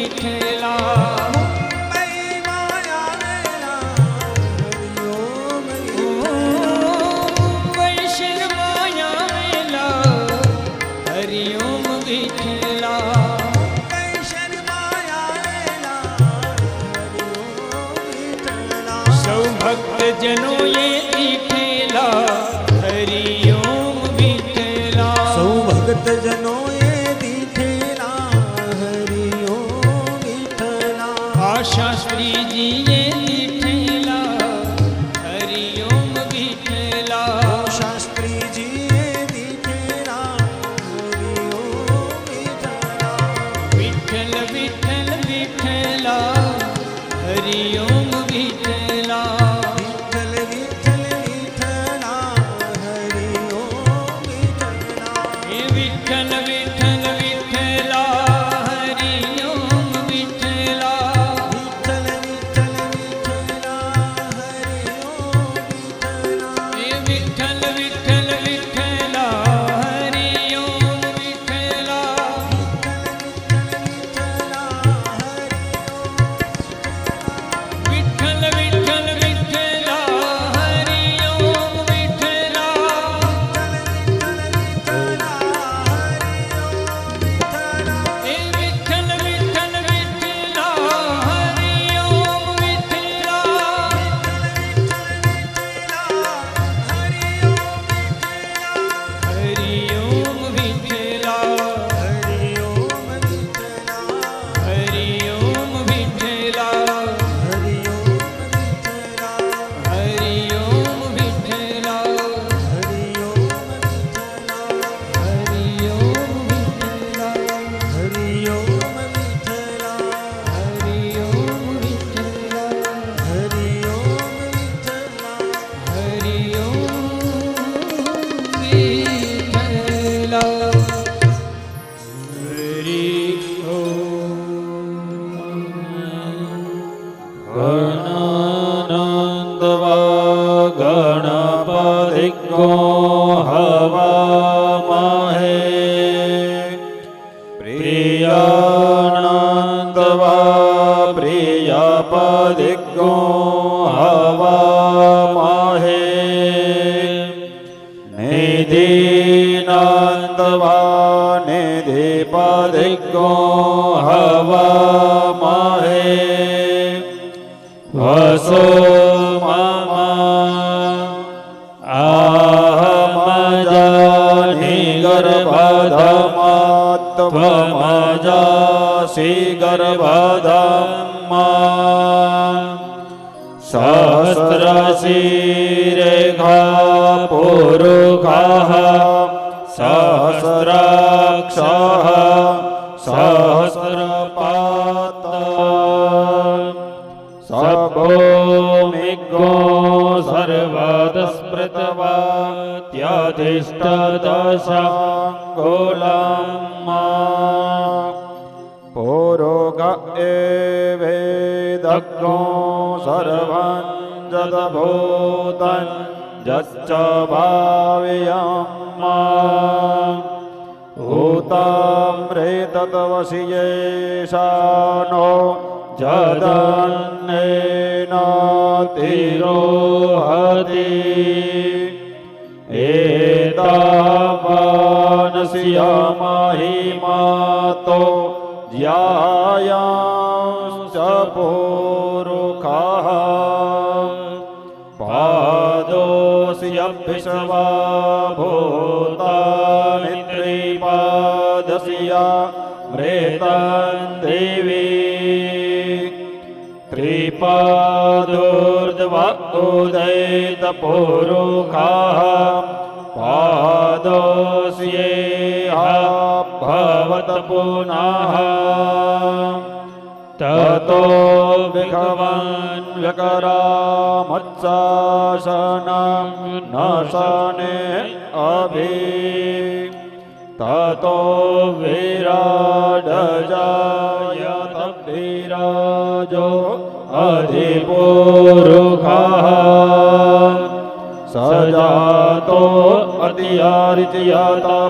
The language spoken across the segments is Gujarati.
વિઠ્ઠલા ભક્તજનો એ દીઠેલા હરિ ઓમ વિઠ્ઠલા સૌ ભક્તજનો એ દીઠેલા હરિ ઓમ વિઠ્ઠલા આ શાસ્ત્રીજી એ દીઠેલા હરિ ઓમ વિઠ્ઠલા શાસ્ત્રીજી એ દીઠેલા હરિ ઓમ વિઠ્ઠલા વિઠ્ઠલ વિઠ્ઠલ વિઠ્ઠલા હરિ ઓમ વિઠ્ઠલા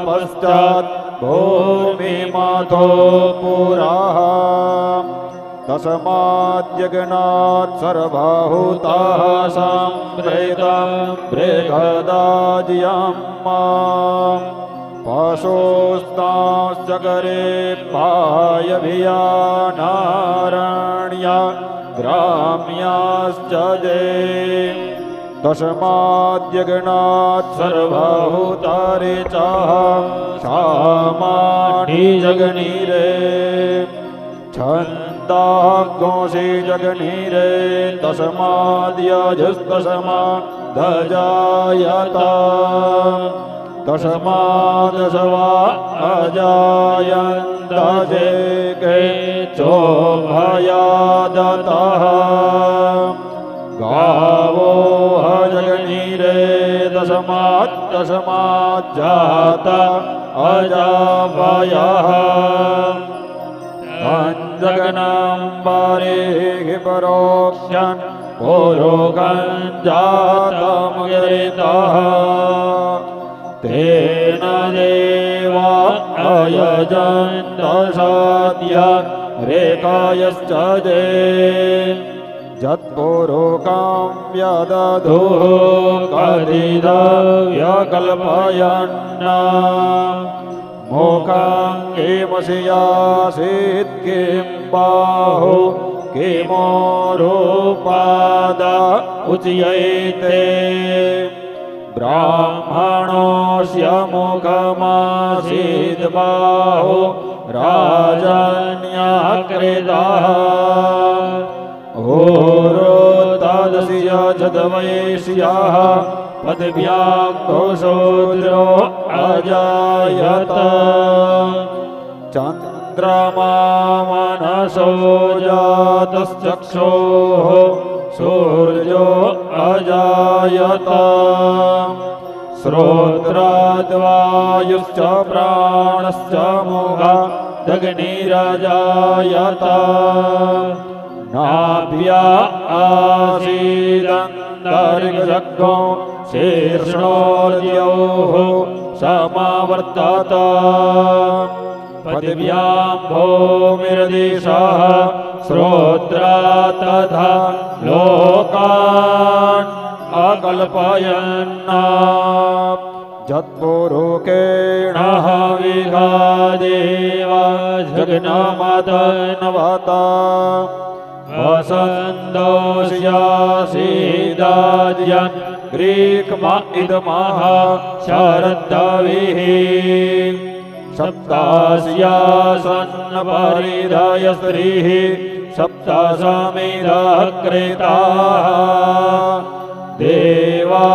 पश्चात भूमि माथो पुरा तस्माद्यज्ञात् सर्वभूताः सम्प्रेतं बृहदाज्यं मां पशुस्ताश्चकरे पायभियानारण्य ग्राम्याश्च ये तस्माद्यज्ञात् सर्वभूतारे चाह सामानि जगनीरे छन्दागोषे जगनीरे तस्माद्यजुस्तस्मादजायत तस्मादसवा अजायन्त जे के चोभयादतः गावो जगनीरे तस्माज्जात अजावयः जगनं पारेः परोक्षन् पुरोगं जातमुदरितः तेन देवा अयजन्त सद्य रेखायश्च ते जत्पुरोकां व्यदधुः कथितव्यकल्पयन् मोकाङ्गेमसियासीत् किं बाहु किमोरुपाद उच्यते ब्राह्मणोऽस्य मुखमासीत् बाहु राजन्यकृतः ओरोत्तदस्य जदवैश्यः पदव्यां घोषोद्रो अजायत चन्द्रमा मनसो जातश्चक्षोः सूर्यो अजायत श्रोत्राद्वायुश्च प्राणश्च मुखादग्निरजायत नाभ्या आसीदन्तरिक्षो शीर्ष्णोर्योः समावर्तत पदव्यां भूमिर्दिशः श्रोत्रा तथा लोकान् अकल्पयन् जत्पुरुकेण विघादेव जग्नमदन्वता वसन्तोष्यासीदाद्यन् ग्रीक्म इदमः शरद्धविः सप्तास्यासन्नपरिधयस्त्रीः सप्तसमिधः कृताः देवा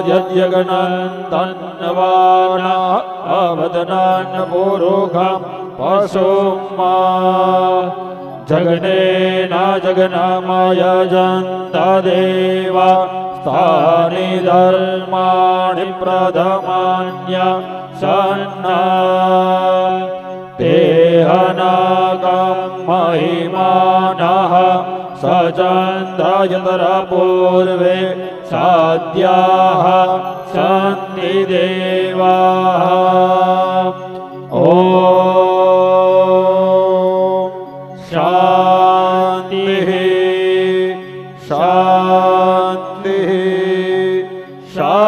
यद्यगणन्तन्नवाना अवदनान्नपुरुखं पशुमा जगनेन जगनमयजन्त देवा स्थानि धर्माणि प्रथमान्य सन्ना तेहनागं महिमानः सचन्द्रयतरपूर्वे साद्याः सन्ति देवाः ॐ शान्तिः शान्तिः शान्तिः।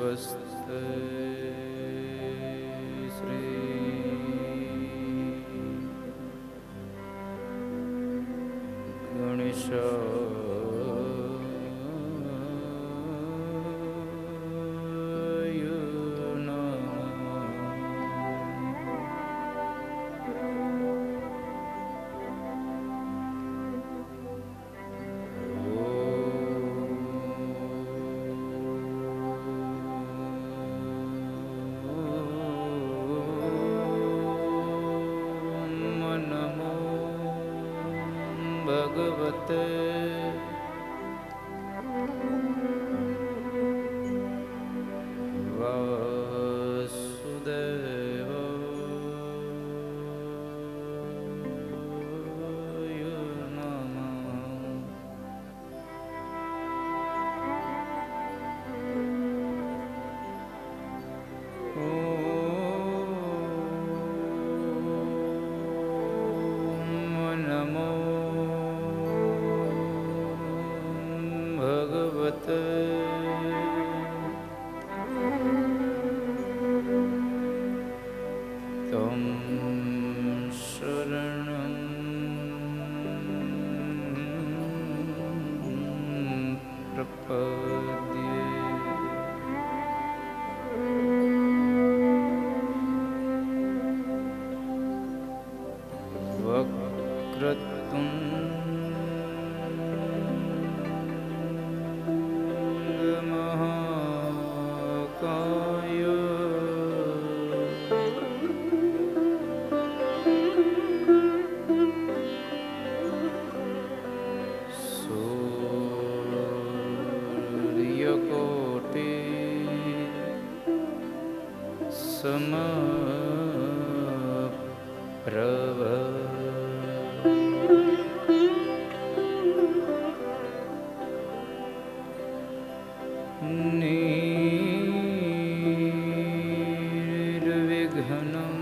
स्वस्ति श्री गणेशाय नमो भगवते वासुदेवाय नमः। ॐ नमो भगवते तं शरणं प्रपद्ये। वक्रतुण्ड महाकाय सूर्यकोटि समप्रभ निर्विघ्नं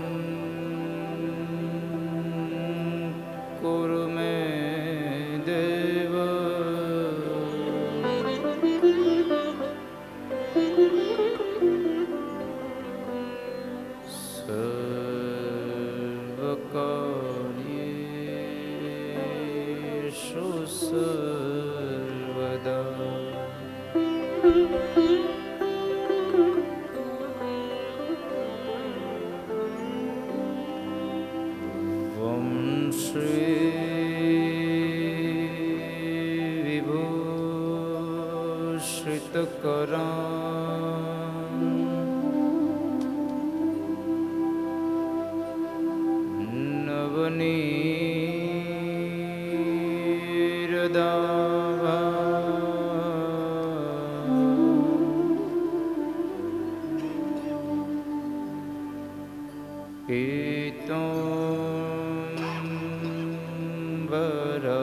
कुरु मे देव। सर्वकार्येषु सर्वदा ॐ श्री विभूषितकरा नवनीरदाभा पीताम्बरा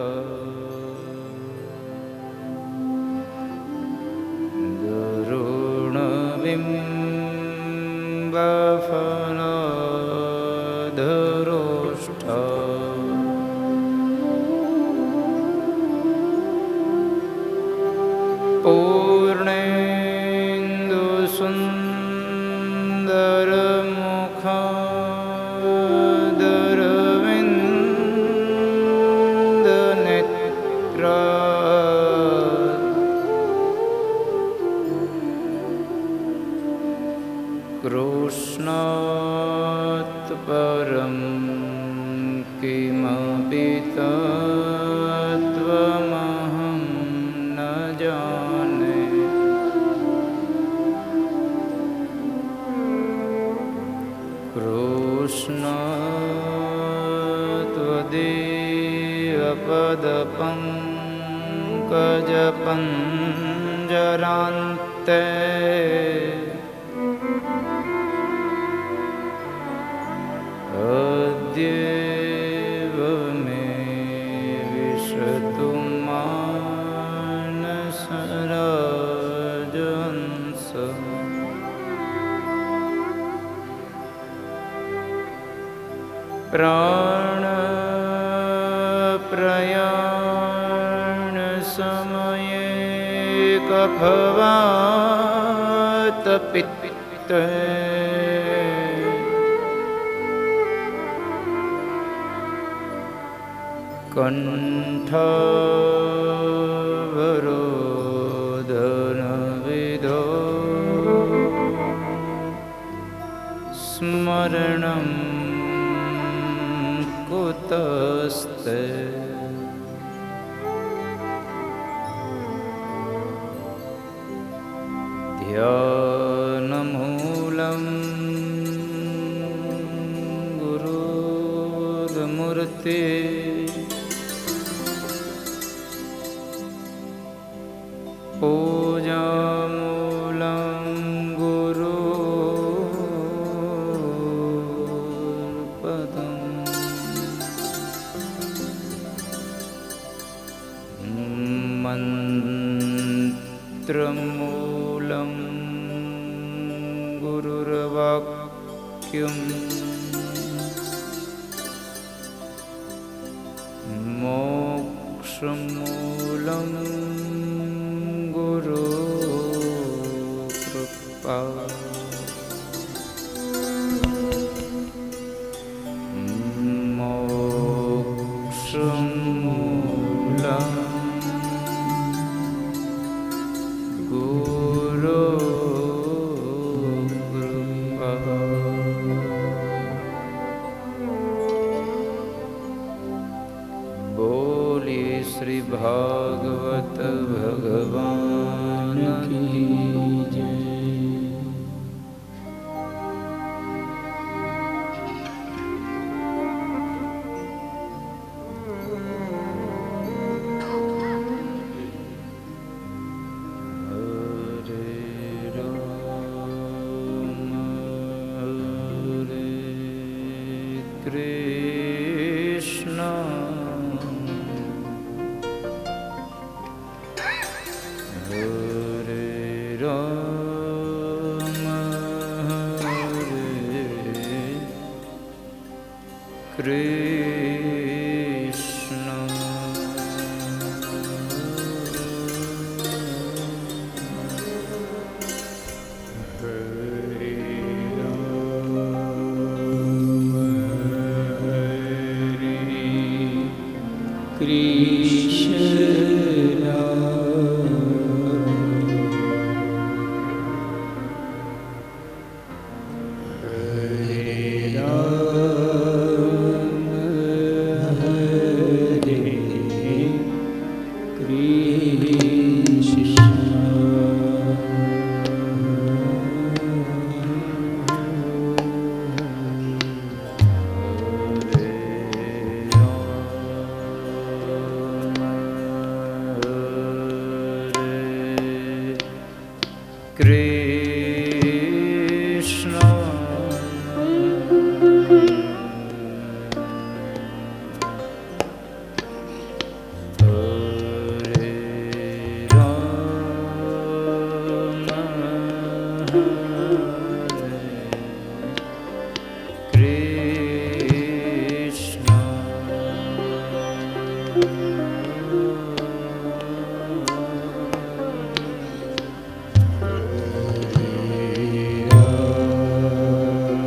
गरुणबिम्बफलाधरोष्ठा पूर्णेन्दुसुन्दरमुखादरविन्दनेत्रा कृष्णात् परं किमपि तत्त्वमहं न जाने। कृष्णात् त्वदीयपदपङ्कजपञ्जरान्ते अद्यैव मे विशतु मानसराजहंस। प्राणप्रयाणसमये कफवात पित्ते कंठावरोधन विदो स्मरणं कुतस्ते ध्यानमूलं गुरुर्मूर्ते पूजामूलं गुरुपदम् मन्त्रमूलं गुरुर्वाक्यम् मोक्षमूलं गुरुकृपा मोक्षमूलं गुरुकृपा बोले श्री भागवत भगवान की जय। कृष्ण हरे राम हरे कृष्ण हरे राम हरे कृष्ण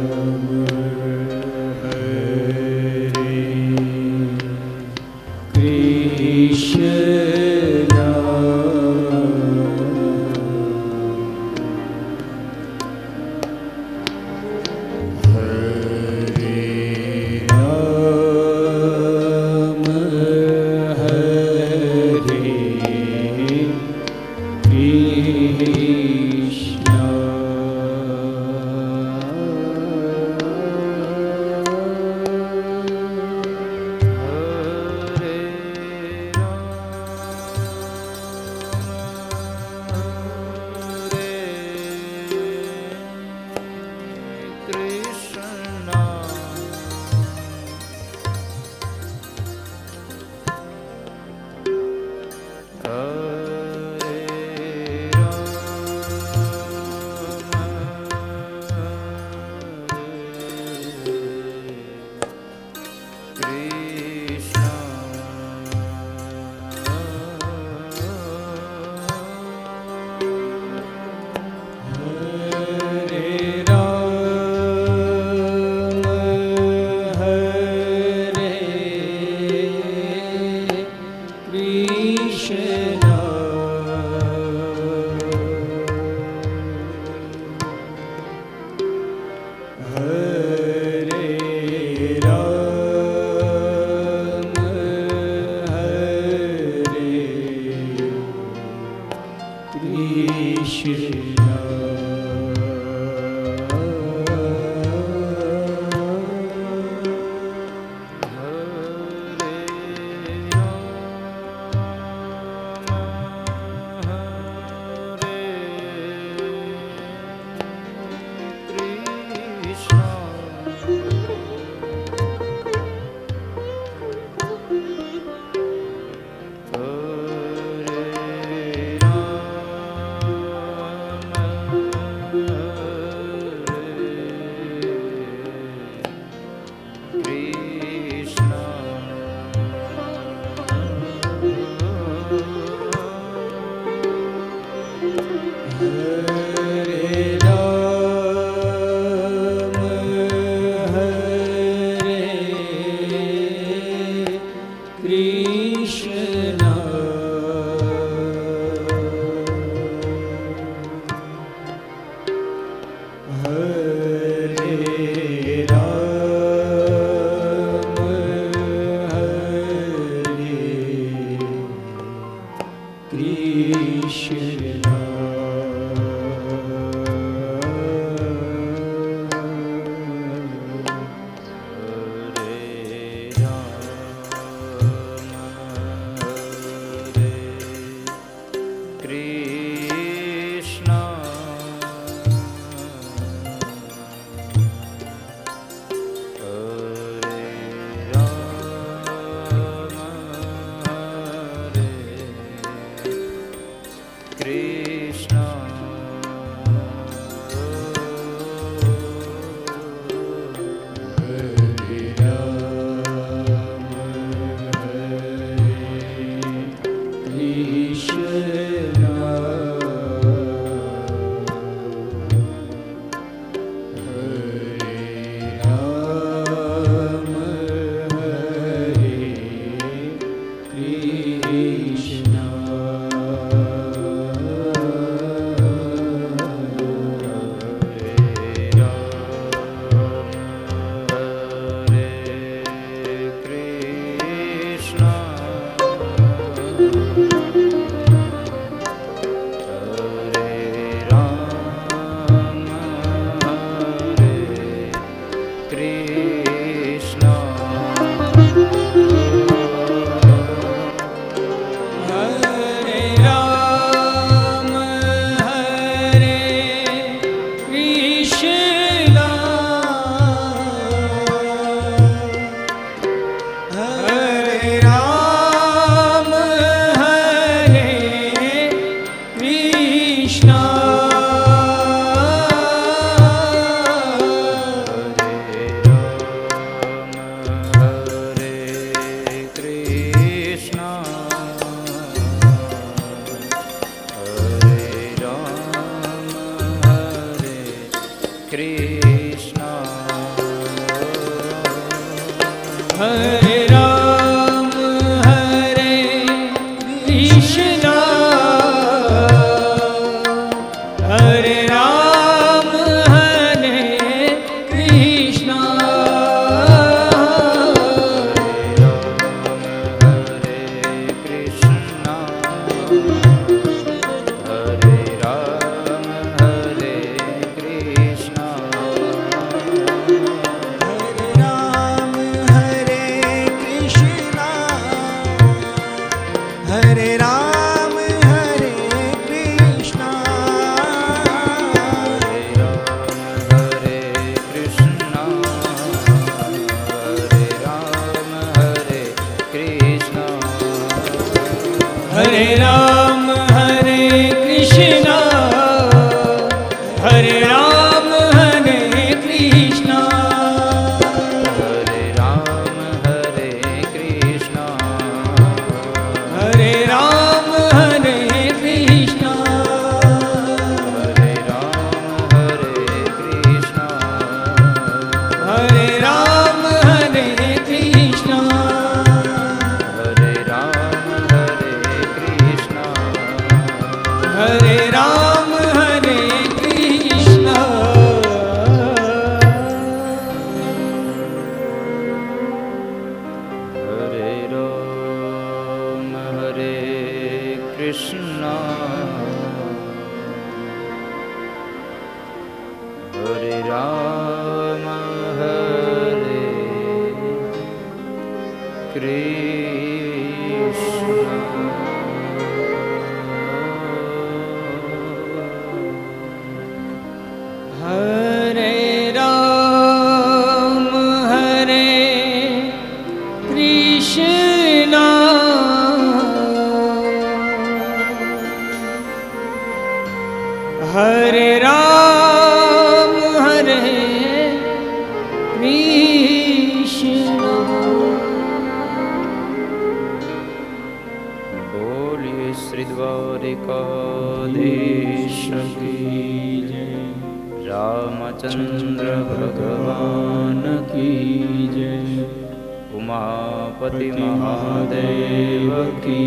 उमापति महादेव की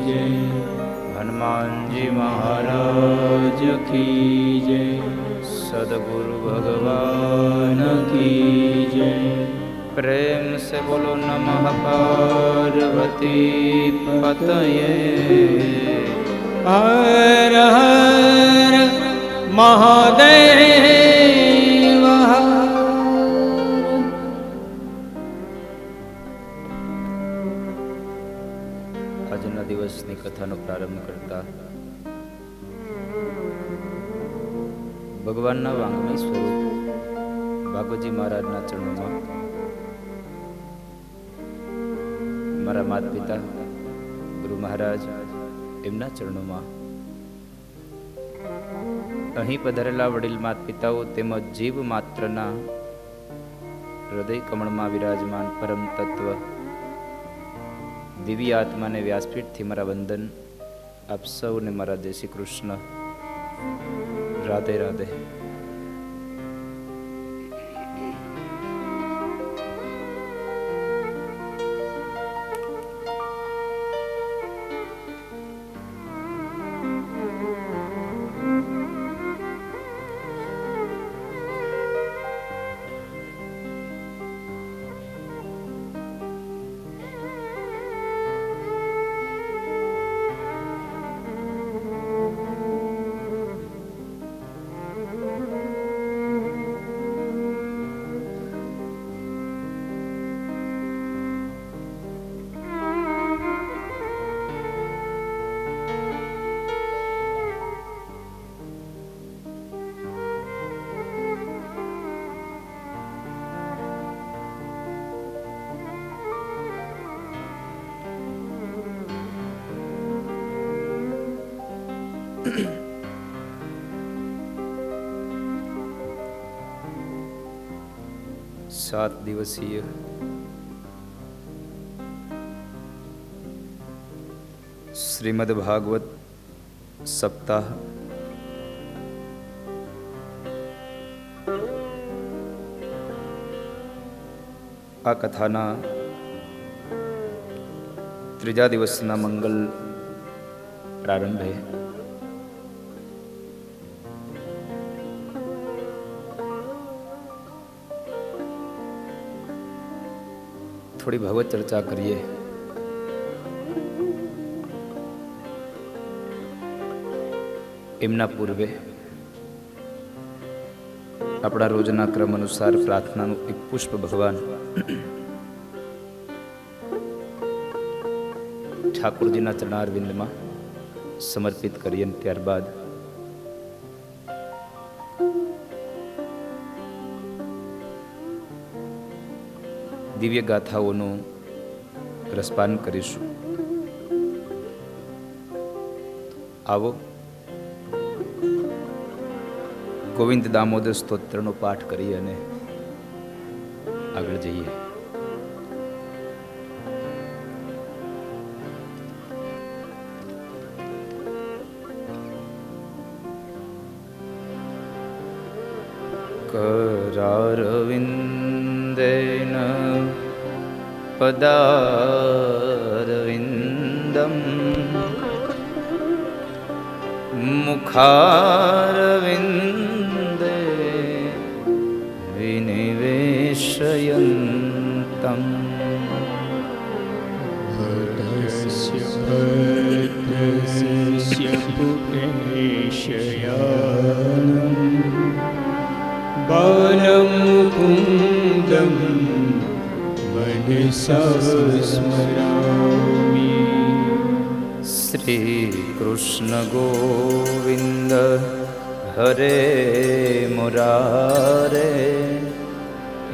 जय। हनुमान जी महाराज की जय। सद्गुरु भगवान की जय। प्रेम से बोलो नमः पार्वती पतये। हर हर महादेव हर। આજના દિવસની કથાનો પ્રારંભ કરતા ભગવાનના વાંગમય સ્વરૂપ ભાગવતજી મહારાજના ચરણોમાં, મારા માતા પિતા ગુરુ મહારાજ એમના ચરણોમાં, અહીં પધારેલા વડીલ માતા પિતાઓ તેમજ જીવ માત્રના હૃદય કમળમાં વિરાજમાન પરમ તત્વ દિવ્ય આત્માને વ્યાસપીઠથી મારા વંદન. આપ સૌને મારા જય શ્રી કૃષ્ણ. રાધે રાધે. સાત દિવસીય શ્રીમદ ભાગવત સપ્તાહ આ કથાના ત્રીજા દિવસના મંગલ પ્રારંભે થોડી ભાગવત ચર્ચા કરીએ. એમના પૂર્વે આપણા રોજના ક્રમ અનુસાર પ્રાર્થનાનું એક પુષ્પ ભગવાન ઠાકોરજીના ચરણારવિંદમાં સમર્પિત કરીએ. ત્યારબાદ દિવ્ય ગાથાઓનું રસપાન કરીશું. આવો ગોવિંદ દામોદર સ્તોત્રનો પાઠ કરી અને આગળ જઈએ. करारविन्देन पदारविन्दं मुखारविन्दे विनिवेशयन्तम् भद्रस्य पुटेशयानम् बालमुकुन्दं मनसा स्मरामि. श्री कृष्ण गोविंद हरे मुरारे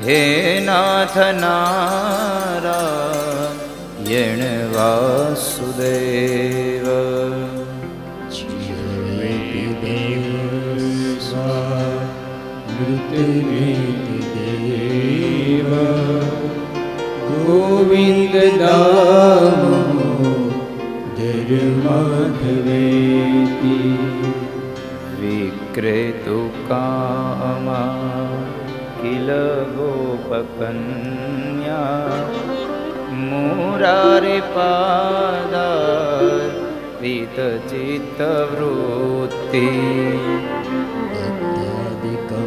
हे नाथ नारायण वासुदेव. देव गोविंद दामोदर माधवेति विक्रेतु कामा किल गोपकन्या મુરારે પાદાર વિતચિત્તવૃત્તિ અત્યાદિકંબો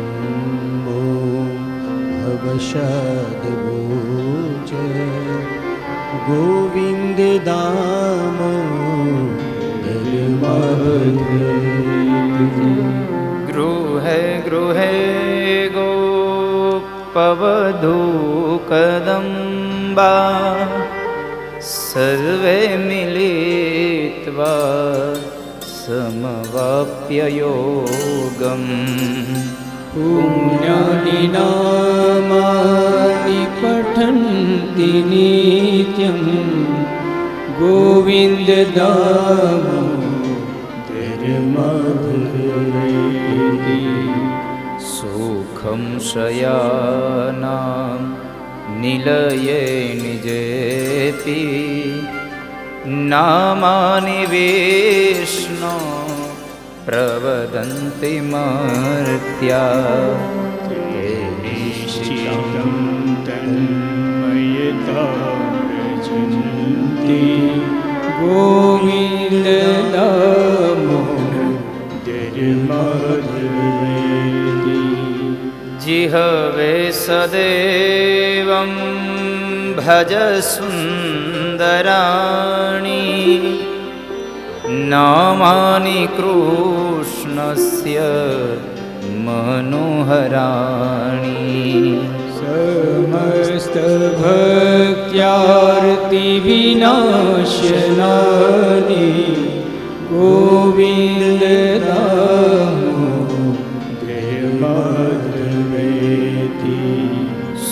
ભવશદભુજ ગોવિંદ દામો ગૃહે ગૃહે ગોપવધૂ કદંબા સર્વે મિલિત્વા સમવાપ્ય યોગમ પુણ્યાનિ નામાનિ પઠન્તિ નિત્યં ગોવિંદ દામોદરમધુરેતિ સુખમ શયાનાં નિલયે નિજેપી નામાનિ વિષ્ણુ પ્રવદન્તિ મર્ત્યા નિશ્ચિતં તન્મયતા પ્રજનતિ ગોવિંદ દામોદરમધુરેતિ जिहवे सदेवं भज सुन्दराणि नामानि कृष्णस्य मनोहराणि समस्त भक्त्यार्ति विनाशनानि गोविंद दामोदरमधुरेति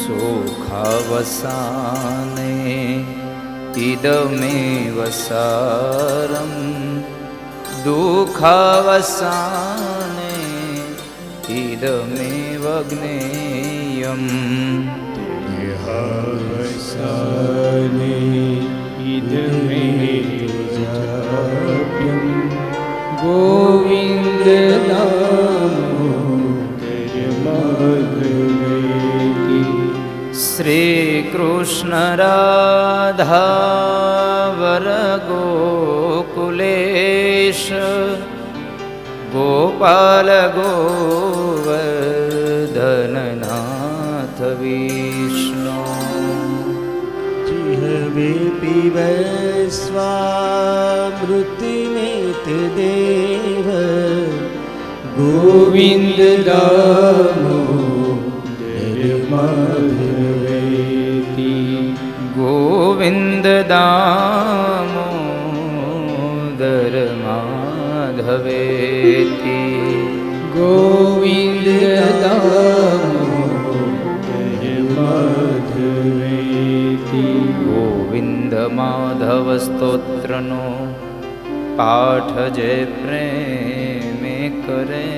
सुखावसाने इदमेव सारं दुःखावसाने इदमेव ज्ञेयम् देहावसाने इदमेव जाप्यं गोविन्द दामोदरमधुरेति श्रीकृष्ण राधा वरगोकुलेश गोपाल गोवर्धननाथ विष्णु जिह्वे पिब स्वामृतिमेत देव गोविन्द दामोदरमधुरेति गोविन्द दामोदर माधवेति गोविन्द दामोदरमधुरेति गोविन्द माधव स्तोत्रनो पाठ जे प्रेमे करे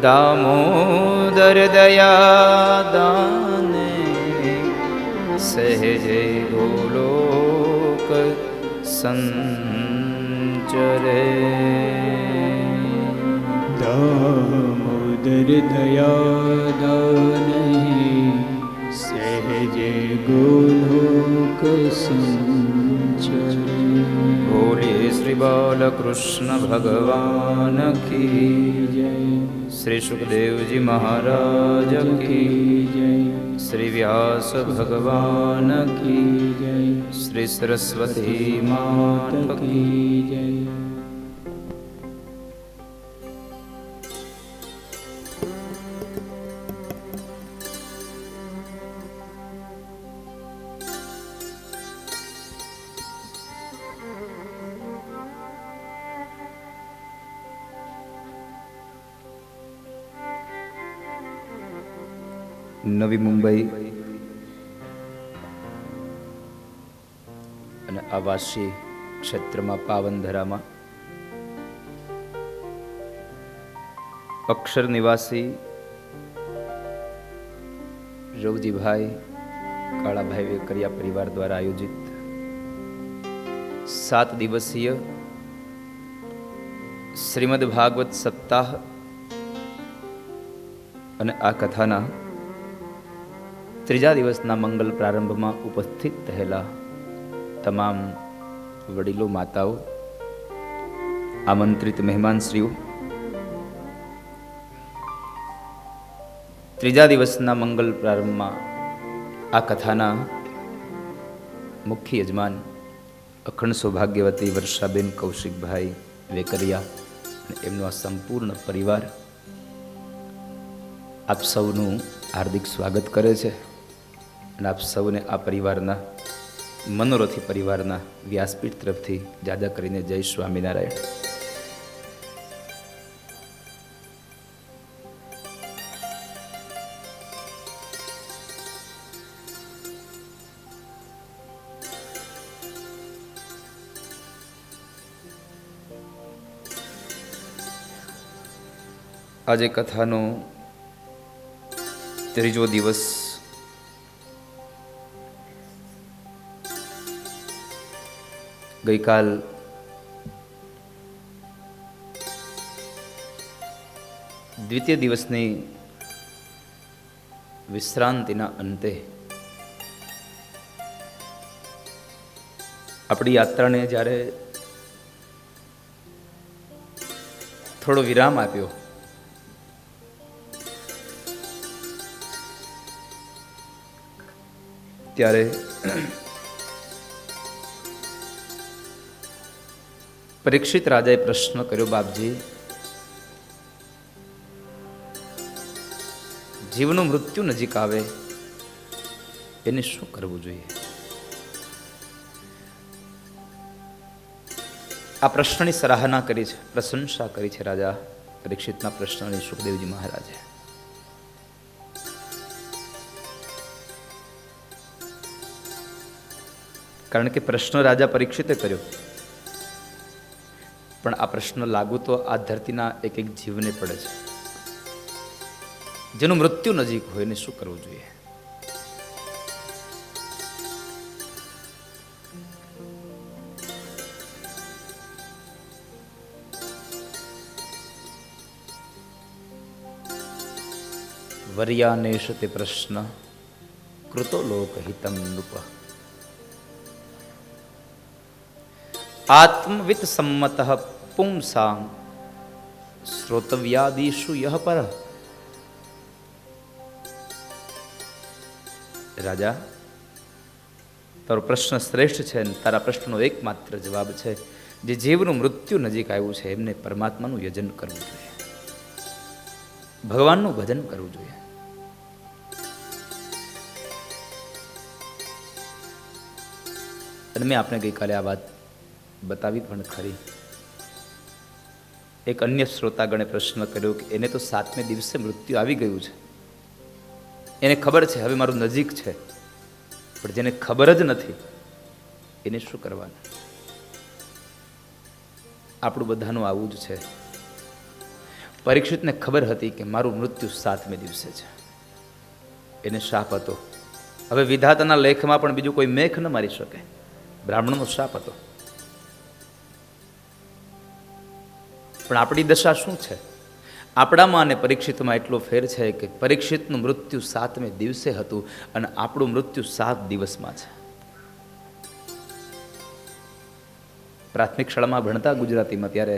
दामोदर दया दाने सहजे गोलोक संचरे दामोदर दया दानहि सहजे गोलोक संचरे। बोलिए श्री बालकृष्ण भगवान की जय। श्री सुखदेव जी महाराज की जय। श्री व्यास भगवान की जय। श्री सरस्वती माता की जय। નવી મુંબઈ અને આવાસી ક્ષેત્રમાં પાવનધરામાં અક્ષર નિવાસી રવજીભાઈ કાળાભાઈ વેકરિયા પરિવાર દ્વારા આયોજિત 7 દિવસીય શ્રીમદ ભાગવત સપ્તાહ અને આ કથાના ત્રીજા દિવસના મંગલ પ્રારંભમાં ઉપસ્થિત થયેલા તમામ વડીલો, માતાઓ, આમંત્રિત મહેમાનશ્રીઓ, ત્રીજા દિવસના મંગલ પ્રારંભમાં આ કથાના મુખ્ય યજમાન અખંડ સૌભાગ્યવતી વર્ષાબેન કૌશિકભાઈ વેકરિયા અને એમનો આ સંપૂર્ણ પરિવાર આપ સૌનું હાર્દિક સ્વાગત કરે છે અને આપ સૌને આ પરિવારના મનોરથી પરિવારના વ્યાસપીઠ તરફથી જાજા કરીને જય સ્વામિનારાયણ. આજે કથાનો ત્રીજો દિવસ. ગઈકાલ દ્વિતીય દિવસની વિશ્રાંતિના અંતે આપણી યાત્રાને જ્યારે થોડો વિરામ આપ્યો, ત્યારે પરીક્ષિત રાજાએ પ્રશ્ન કર્યો, બાપજી, જીવનું મૃત્યુ નજીક આવે એને શું કરવું જોઈએ? આ પ્રશ્નની સરાહના કરી છે, પ્રશંસા કરી છે રાજા પરીક્ષિતના પ્રશ્નની સુખદેવજી મહારાજે. કારણ કે પ્રશ્ન રાજા પરીક્ષિતે કર્યો, પણ આ પ્રશ્ન લાગુ તો આ ધરતીના એક એક જીવને પડે છે. જેનું મૃત્યુ નજીક હોય એને શું કરવું જોઈએ? વર્યાનેશ તે પ્રશ્ન કૃતો લોકહિતમ નૃપ. આત્મવિત સંમત પુંસામ શ્રોતવ્યાદિષુ યહ પર. રાજા, તારો પ્રશ્ન શ્રેષ્ઠ છે અને તારા પ્રશ્નનો એકમાત્ર જવાબ છે, જે જીવનું મૃત્યુ નજીક આવ્યું છે એમને પરમાત્માનું યજન કરવું જોઈએ, ભગવાનનું ભજન કરવું જોઈએ. અને મેં આપને ગઈકાલે આ વાત બતાવી પણ ખરી. એક અન્ય શ્રોતાગણે પ્રશ્ન કર્યો કે એને તો 7મે દિવસે મૃત્યુ આવી ગયું છે, એને ખબર છે હવે મારું નજીક છે, પણ જેને ખબર જ નથી એને શું કરવાનું? આપણું બધાનું આવું જ છે. પરીક્ષિતને ખબર હતી કે મારું મૃત્યુ 7મે દિવસે છે, એને શાપ હતો. હવે વિધાતાના લેખમાં પણ બીજું કોઈ મેખ ન મારી શકે, બ્રાહ્મણનો શાપ હતો. પણ આપણી દશા શું છે? આપણામાં અને પરીક્ષિતમાં એટલો ફેર છે કે પરીક્ષિતનું મૃત્યુ 7મે દિવસે હતું અને આપણું મૃત્યુ 7 દિવસમાં છે. પ્રાથમિક શાળામાં ભણતા ગુજરાતીમાં ત્યારે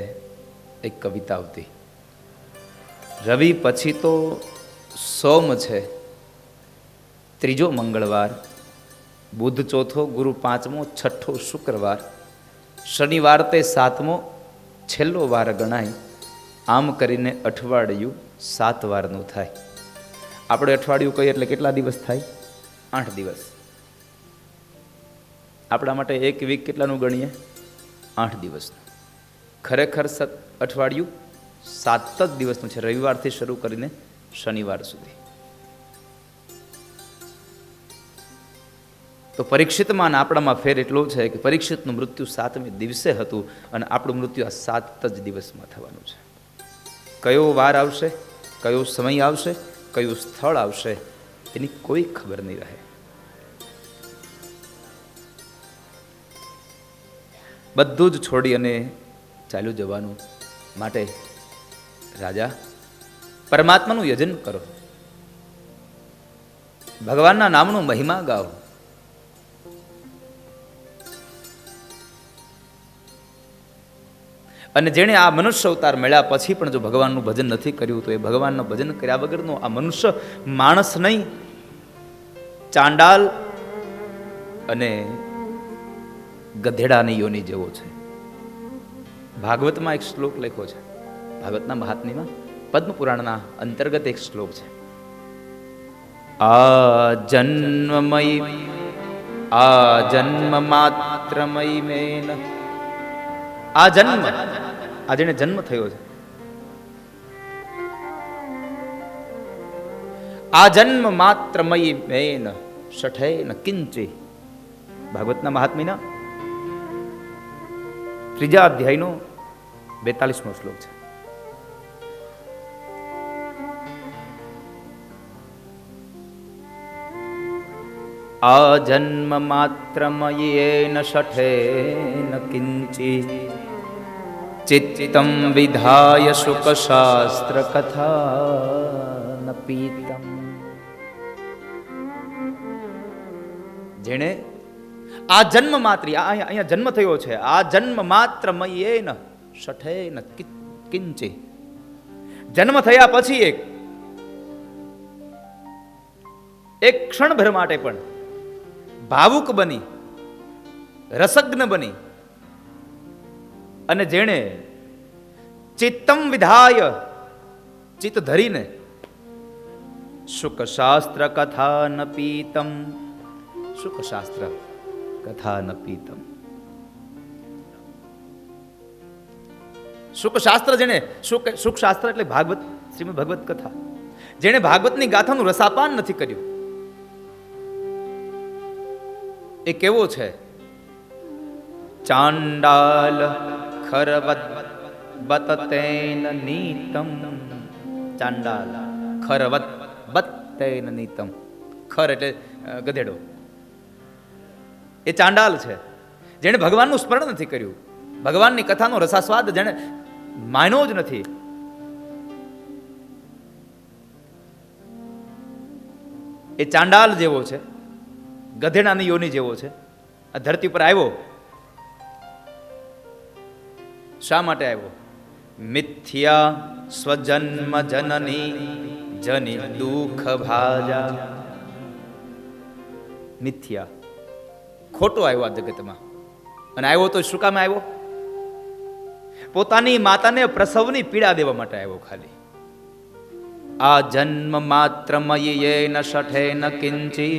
એક કવિતા આવતી, રવિ પછી તો સોમ છે, ત્રીજો મંગળવાર, બુધ ચોથો, ગુરુ 5મો, છઠ્ઠો શુક્રવાર, શનિવાર તે 7મો છેલ્લો વાર ગણાય. આમ કરીને અઠવાડિયું 7 વારનું થાય. આપણે અઠવાડિયું કહીએ એટલે કેટલા દિવસ થાય? 8 દિવસ. આપણા માટે એક વીક કેટલાનું ગણીએ? 8 દિવસનું. ખરેખર અઠવાડિયું 7 જ દિવસનું છે, રવિવારથી શરૂ કરીને શનિવાર સુધી. તો પરીક્ષિતમાં અને આપણામાં ફેર એટલો છે કે પરીક્ષિતનું મૃત્યુ 7મે દિવસે હતું અને આપણું મૃત્યુ આ 7 જ દિવસમાં થવાનું છે. કયો વાર આવશે, કયો સમય આવશે, કયું સ્થળ આવશે એની કોઈ ખબર નહીં રહે. બધું જ છોડી અને ચાલ્યું જવાનું. માટે રાજા, પરમાત્માનું યજન કરો. ભગવાનના નામનો મહિમા ગાઓ. અને જેણે આ મનુષ્ય અવતાર મળ્યા પછી પણ જો ભગવાનનું ભજન નથી કર્યું તો એ ભગવાનનું ભજન કર્યા વગરનો આ મનુષ્ય માણસ નહીં, ચાંડાલ અને ગધેડાની યોની જેવો છે. ભાગવતમાં એક શ્લોક લખ્યો છે, ભાગવતના મહાત્મ્યમાં પદ્મ પુરાણના અંતર્ગત એક શ્લોક છે. આ જન્મ માત્રમય મેન, આ જન્મ, આ જેને જન્મ થયો છે, આ જન્મ માત્રમય મેન શઠેન કિંચે. ભાગવતના મહાત્મ્યના 3 અધ્યાયનો 42મો શ્લોક છે. આ જન્મ માત્રમયેન શઠેન કિંચિત ચિત્તમ વિધાય શુક શાસ્ત્ર કથા ન પીતમ. જેણે આ જન્મ માત્ર, અહીંયા જન્મ થયો છે, આ જન્મ માત્રમયેન શઠેન કિંચિ, જન્મ થયા પછી એક ક્ષણભર માટે પણ ભાવુક બની, રસજ્ઞ બની અને જેણે ચિત્તમ વિધાય, ચિત્ત ધરીને શુક શાસ્ત્ર કથા ન પીતમ, શુક શાસ્ત્ર કથા ન પીતમ. શુક શાસ્ત્ર જેને, શુક શાસ્ત્ર એટલે ભાગવત, શ્રીમદ ભગવત કથા, જેણે ભાગવતની ગાથાનું રસાપાન નથી કર્યું એ કેવો છે? ચાંડાલ ખરવત બતતેન નીતમ. ચાંડાલ ખરવત બતતેન નીતમ. ખર એટલે ગધેડો. એ ચાંડાલ છે જેણે ભગવાનનું સ્મરણ નથી કર્યું, ભગવાનની કથાનો રસાસ્વાદ જેણે માન્યો જ નથી. એ ચાંડાલ જેવો છે, ગધેડાની યોની જેવો છે. આ ધરતી પર આવ્યો, શા માટે આવ્યો? મિથ્યા સ્વજન્મ જનની જની દુઃખ ભાજા. મિથ્યા, ખોટો આવ્યો આ જગતમાં. અને આવ્યો તો શું કામ આવ્યો? પોતાની માતાને પ્રસવની પીડા દેવા માટે આવ્યો ખાલી. આ જન્મ માત્રમયેન શઠેન કિંચિ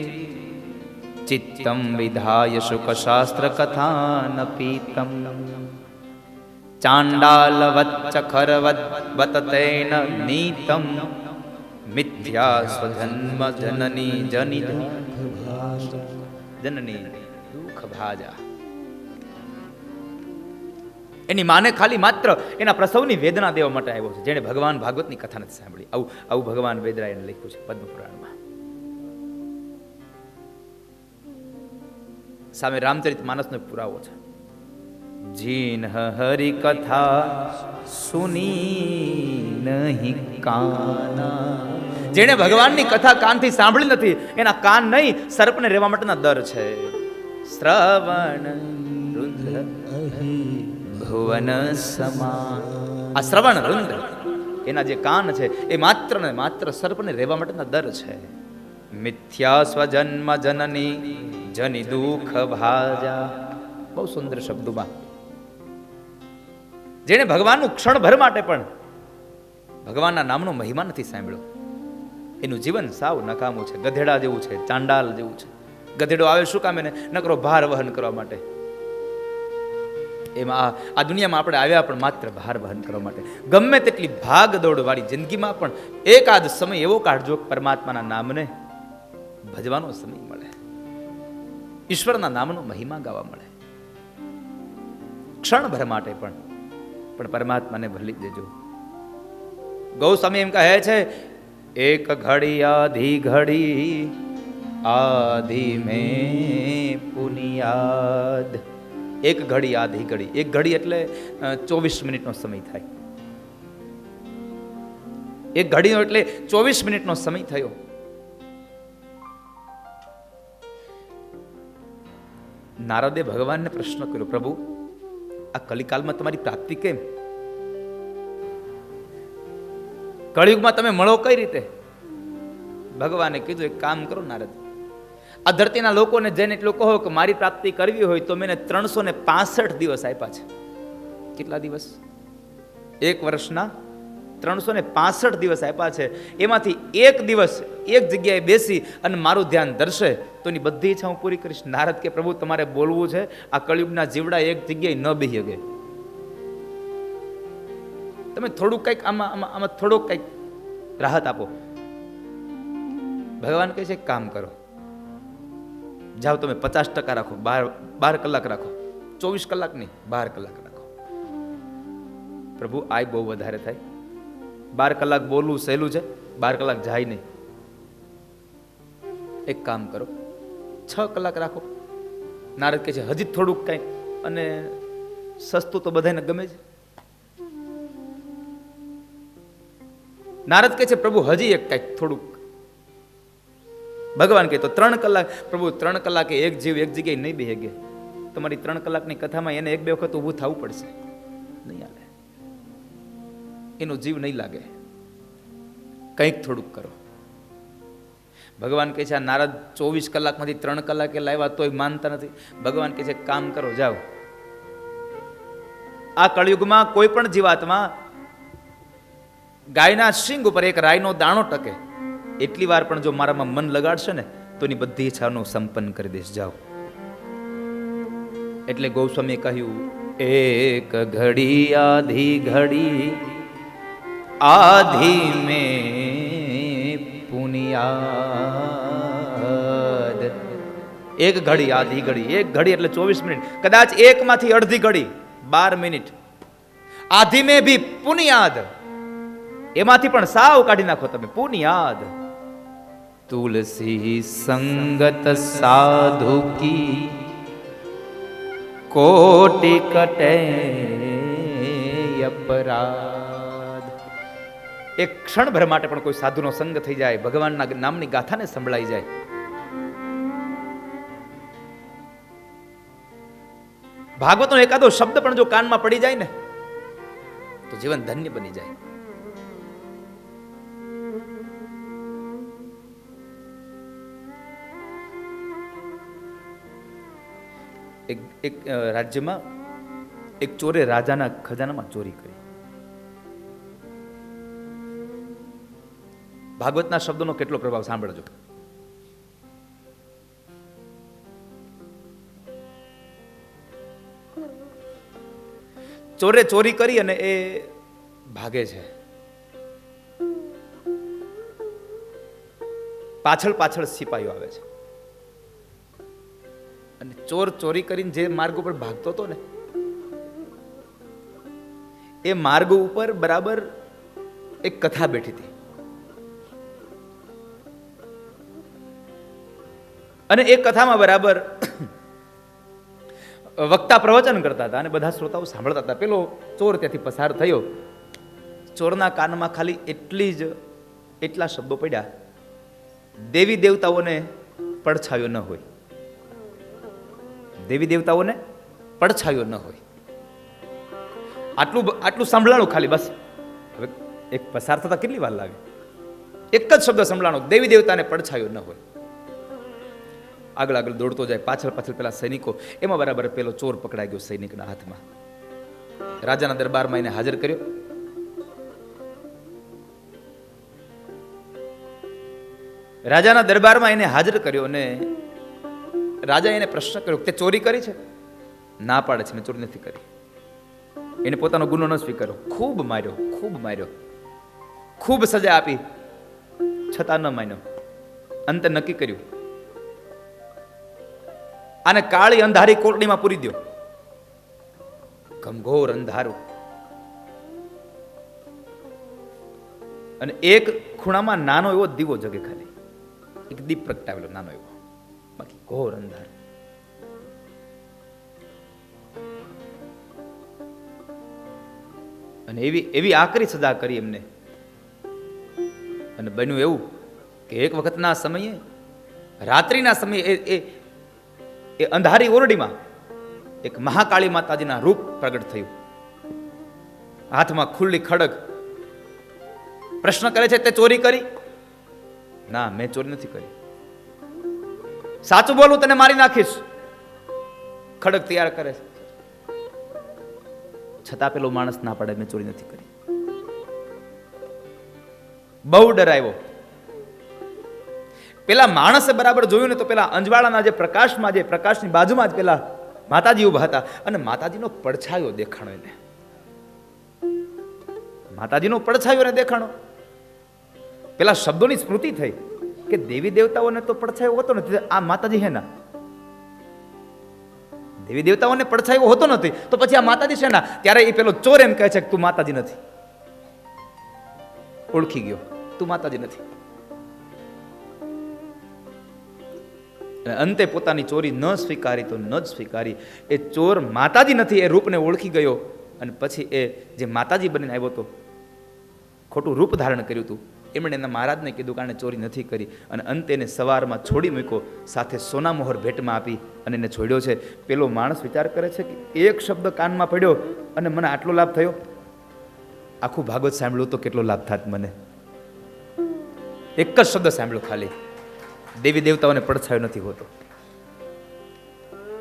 ચિત્તમ વિધાય શુક શાસ્ત્ર કથા ન પીતમ. ચાંડાલવચ્ચ ખરવત બતતેન નીતમ મિથ્યા સ્વજન્મ જનની જની જનની દુઃખ ભાજા. એની માને ખાલી માત્ર એના પ્રસવની વેદના દેવા માટે આવ્યો છે, જેણે ભગવાન ભાગવતની કથા નથી સાંભળી. આવું ભગવાન વેદરાયને લખ્યું છે પદ્મ પુરાણમાં. સામે રામચરિત માનસનો પુરાવો છે. જીન હરિ કથા સુની નહીં કાના. જેણે ભગવાનની કથા કાનથી સાંભળી નથી એના કાન નહીં, સર્પને રહેવા માટેના દર છે. શ્રવણ રુદ્ર ભુવન સમાન. આ શ્રવણ રુદ્ર એના જે કાન છે એ માત્ર ને માત્ર સર્પને રહેવા માટેના દર છે. મિથ્યા સ્વજન્મ જનની જની દુઃખ ભાજા. બહુ સુંદર શબ્દોમાં જેણે ભગવાનનું ક્ષણભર માટે પણ ભગવાનના નામનો મહિમા નથી સાંભળ્યો એનું જીવન સાવ નકામું છે, ગધેડા જેવું છે, ચાંડાલ જેવું છે. ગધેડો આવે શું કામ? એને નકરો ભાર વહન કરવા માટે. એમાં આ દુનિયામાં આપણે આવ્યા પણ માત્ર ભાર વહન કરવા માટે. ગમે તેટલી ભાગ દોડ વાળી જિંદગીમાં પણ એકાદ સમય એવો કાઢજો પરમાત્માના નામને ભજવાનો સમય મળે, ઈશ્વરના નામનો મહિમા ગાવા મળે. ક્ષણભર માટે પણ પરમાત્માને ભલી દેજો. ગૌસ્વામી એમ કહે છે, એક ઘડી આધી ઘડી આધી મેં પુનિયાદ. એક ઘડી આધી ઘડી, એક ઘડી એટલે 24 મિનિટનો સમય થાય. એક ઘડીનો એટલે 24 મિનિટનો સમય થયો. નારદે ભગવાનને પ્રશ્ન કર્યો, પ્રભુ આ કલિકાલમાં તમારી પ્રાપ્તિ કેમ? કળિયુગમાં તમે મળો કઈ રીતે? ભગવાને કીધું, એક કામ કરો નારદ, આ ધરતીના લોકોને જઈને એટલું કહો કે મારી પ્રાપ્તિ કરવી હોય તો મેં 365 દિવસ આપ્યા છે. કેટલા દિવસ? એક વર્ષના 365 દિવસ આપ્યા છે. એમાંથી એક દિવસ એક જગ્યાએ બેસી અને મારું ધ્યાન ધરશે તો એની બધી ઈચ્છા હું પૂરી કરીશ. નારદ કે પ્રભુ તમારે બોલવું છે, આ કળિયુગના જીવડા એક જગ્યાએ ન બેસી શકે. તમે થોડુંક કંઈક આમાં થોડુંક કંઈક રાહત આપો. ભગવાન કહે છે કામ કરો, જાઓ તમે 50% રાખો, 12 કલાક રાખો, 24 કલાક નહીં, 12 કલાક રાખો. પ્રભુ આ બહુ વધારે થાય. 12 કલાક બોલવું સહેલું છે, 12 કલાક જાય નહીં. એક કામ કરો, 6 કલાક રાખો. નારદ કહે છે હજી થોડુંક કંઈક, અને સસ્તું તો બધાને ગમે છે. નારદ કહે છે પ્રભુ હજી એક કંઈક થોડુંક. ભગવાન કહે તો 3 કલાક. પ્રભુ 3 કલાકે એક જીવ એક જગ્યાએ નહીં બેસી શકે. તમારી 3 કલાકની કથામાં એને 1-2 વખત ઊભું થવું પડશે, નહીં હાલે, એનો જીવ નહીં લાગે. કંઈક થોડુંક કરો. ભગવાન કહે છે આ નારદ 24 કલાકમાંથી 3 કલાકે લાવ્યા તોય માનતા નથી. ભગવાન કહે છે કામ કરો, જાઓ. આ કળિયુગમાં કોઈ પણ જીવાત્મા ગાયના શિંગ ઉપર એક રાઈનો દાણો ટકે એટલી વાર પણ જો મારામાં મન લગાડશે ને તો એની બધી ઈચ્છાનું સંપન્ન કરી દઈશ. જાઓ. એટલે ગોસ્વામીએ કહ્યું, એક ઘડી આધી ઘડી આધી મેં પુનિયાદ. એક ઘડી આધી ઘડી, એક ઘડી એટલે 24 મિનિટ, કદાચ એકમાંથી અડધી ઘડી 12 મિનિટ, આધી મેં ભી પુનિયાદ, એમાંથી પણ સાવ કાઢી નાખો તમે, પુનિયાદ. તુલસી સંગત સાધુ કી કોટી કટે અપરાધ. એક ક્ષણભર માટે પણ કોઈ સાધુનો સંગ થઈ જાય, ભગવાનના નામની ગાથાને સંભળાઈ જાય, ભાગવતનો એકાદો શબ્દ પણ જો કાનમાં પડી જાય ને તો જીવન ધન્ય બની જાય. એક રાજ્યમાં એક ચોરે રાજાના ખજાનામાં ચોરી કરી. ભાગવતના શબ્દોનો કેટલો પ્રભાવ સાંભળજો. ચોરે ચોરી કરી અને એ ભાગે છે. પાછળ પાછળ સિપાહીઓ આવે છે અને ચોર ચોરી કરીને જે માર્ગ ઉપર ભાગતો હતો ને એ માર્ગ ઉપર બરાબર એક કથા બેઠી હતી અને એ કથામાં બરાબર વક્તા પ્રવચન કરતા હતા અને બધા શ્રોતાઓ સાંભળતા હતા. પેલો ચોર ત્યાંથી પસાર થયો. ચોરના કાનમાં ખાલી એટલા શબ્દો પડ્યા, દેવી દેવતાઓને પડછાયો ન હોય, દેવી દેવતાઓને પડછાયો ન હોય. આટલું સાંભળાણું ખાલી, બસ. હવે એક પસાર થતા કેટલી વાર લાગે? એક જ શબ્દ સંભળાણો, દેવી દેવતાને પડછાયો ન હોય. આગળ આગળ દોડતો જાય, પાછળ પાછળ પેલા સૈનિકો. એમાં બરાબર પેલો ચોર પકડાઈ ગયો સૈનિકના હાથમાં. રાજાના દરબારમાં એને હાજર કર્યો. રાજાના દરબારમાં એને હાજર કર્યો અને રાજા એને પ્રશ્ન કર્યો, તે ચોરી કરી છે? ના પાડે છે, મેં ચોરી નથી કરી. એને પોતાનો ગુનો ન સ્વીકાર્યો. ખૂબ માર્યો, ખૂબ સજા આપી, છતાં ન માન્યો. અંતે નક્કી કર્યું, આને કાળી અંધારી કોટડીમાં પૂરી દો. ઘમઘોર અંધારું, અને એક ખૂણામાં નાનો એવો દીવો જગે, ખાલી એક દીપ પ્રગટાવેલો નાનો એવો, બાકી ઘોર અંધાર. અને એવી આકરી સજા કરી એમને. અને બન્યું એવું કે એક વખતના સમયે, રાત્રિના સમયે, એ એ અંધારી ઓરડીમાં એક મહાકાળી માતાજીના રૂપ પ્રગટ થયું, હાથમાં ખુલ્લી ખડગ. પ્રશ્ન કરે છે, તે ચોરી કરી? ના, મેં ચોરી નથી કરી. સાચું બોલું તને મારી નાખીશ. ખડગ તૈયાર કરે છે, છતાં પેલો માણસ ના પાડે, મેં ચોરી નથી કરી. બહુ ડરાયો. પેલા માણસે બરાબર જોયું ને તો પેલા અંજવાળાના જે પ્રકાશમાં, જે પ્રકાશની બાજુમાં જ પેલા માતાજી ઉભા હતા અને માતાજીનો પડછાયો દેખાણો એને. માતાજીનો પડછાયો એને દેખાણો. પેલા શબ્દોની સ્મૃતિ થઈ કે દેવી દેવતાઓને તો પડછાયો હોતો નથી, આ માતાજી હે ના. દેવી દેવતાઓને પડછાયો હોતો નથી તો પછી આ માતાજી છે ના. ત્યારે એ પેલો ચોર એમ કહે છે કે તું માતાજી નથી. ઓળખી ગયો, તું માતાજી નથી. અંતે પોતાની ચોરી ન સ્વીકારી તો ન જ સ્વીકારી. એ ચોર માતાજી નથી એ રૂપને ઓળખી ગયો અને પછી એ જે માતાજી બનીને આવ્યો હતો, ખોટું રૂપ ધારણ કર્યું હતું, એમણે એના મહારાજને કીધું કે આણે ચોરી નથી કરી. અને અંતે એને સવારમાં છોડી મૂક્યો, સાથે સોના મોહર ભેટમાં આપી અને એને છોડ્યો છે. પેલો માણસ વિચાર કરે છે કે એક શબ્દ કાનમાં પડ્યો અને મને આટલો લાભ થયો. આખું ભાગવત સાંભળ્યું તો કેટલો લાભ થાત મને. એક જ શબ્દ સાંભળ્યો ખાલી, દેવી દેવતાઓને પડછાયો નથી હોતો.